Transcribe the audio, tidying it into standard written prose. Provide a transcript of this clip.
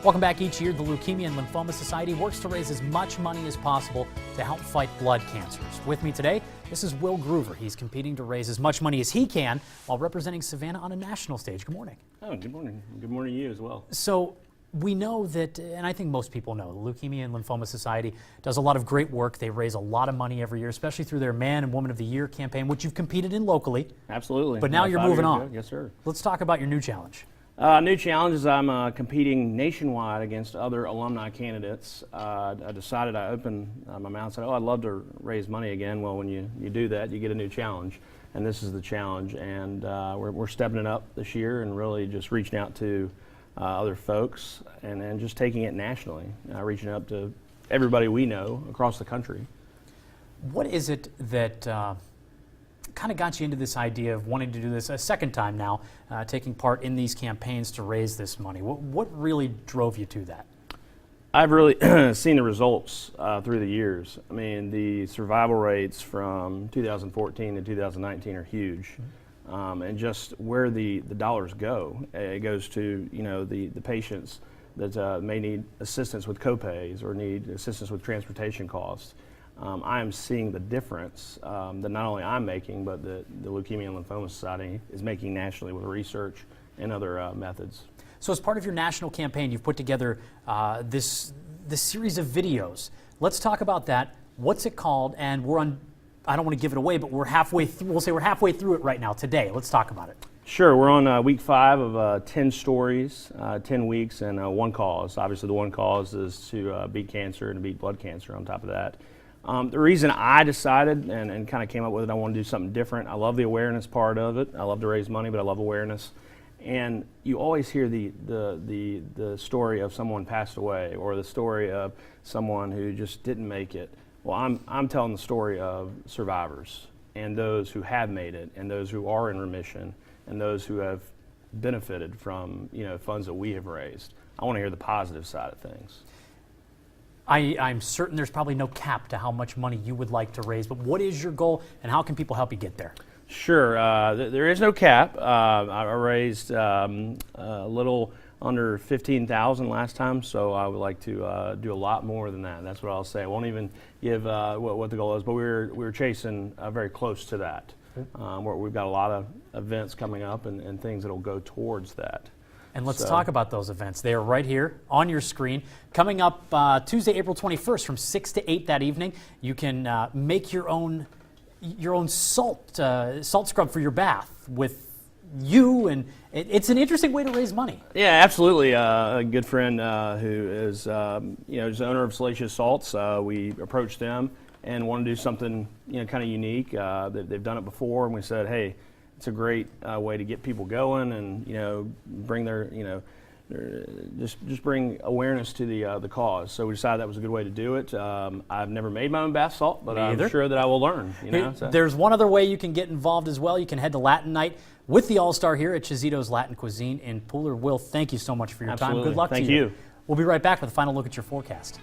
Welcome back. Each year, the Leukemia and Lymphoma Society works to raise as much money as possible to help fight blood cancers. With me today, this is Will Groover. He's competing to raise as much money as he can while representing Savannah on a national stage. Good morning. Oh, good morning. Good morning to you as well. So we know that, and I think most people know, the Leukemia and Lymphoma Society does a lot of great work. They raise a lot of money every year, especially through their Man and Woman of the Year campaign, which you've competed in locally. Absolutely. But now you're moving on. Yes, sir. Let's talk about your new challenge. New challenge is I'm competing nationwide against other alumni candidates. I decided, I opened my mouth and said, I'd love to raise money again. Well, when you do that, you get a new challenge. And this is the challenge. And we're stepping it up this year and really just reaching out to other folks and just taking it nationally, reaching up to everybody we know across the country. What is it that kind of got you into this idea of wanting to do this a second time now, taking part in these campaigns to raise this money? What really drove you to that? I've really seen the results through the years. I mean, the survival rates from 2014 to 2019 are huge. And just where the dollars go, it goes to the patients that may need assistance with copays or need assistance with transportation costs. I am seeing the difference that not only I'm making, but the Leukemia and Lymphoma Society is making nationally with research and other methods. So as part of your national campaign, you've put together this series of videos. Let's talk about that. What's it called? And we're on, I don't want to give it away, but we're halfway through, we'll say we're halfway through it right now today. Let's talk about it. Sure, we're on week 5 of 10 stories, 10 weeks, and one cause. Obviously the one cause is to beat cancer and to beat blood cancer on top of that. The reason I decided and kind of came up with it, I want to do something different. I love the awareness part of it. I love to raise money, but I love awareness. And you always hear the story of someone passed away or the story of someone who just didn't make it. Well, I'm telling the story of survivors and those who have made it and those who are in remission and those who have benefited from funds that we have raised. I want to hear the positive side of things. I'm certain there's probably no cap to how much money you would like to raise, but what is your goal and how can people help you get there? Sure, there is no cap. I raised a little under $15,000 last time, so I would like to do a lot more than that. That's what I'll say. I won't even give what the goal is, but we're chasing very close to that. We've got a lot of events coming up and things that will go towards that. And let's talk about those events. They are right here on your screen. Coming up Tuesday, April 21st from 6 to 8 that evening, you can make your own salt scrub for your bath with you, and it's an interesting way to raise money. Yeah, absolutely. A good friend who is is the owner of Salacious Salts. We approached them and wanted to do something kind of unique. They've done it before, and we said, hey, it's a great way to get people going and bring their just bring awareness to the cause. So we decided that was a good way to do it. I've never made my own bath salt, but I'm sure that I will learn. There's one other way you can get involved as well. You can head to Latin Night with the All-Star here at Chizito's Latin Cuisine in Pooler. Will, thank you so much for your time. Good luck to you. Thank you. We'll be right back with a final look at your forecast.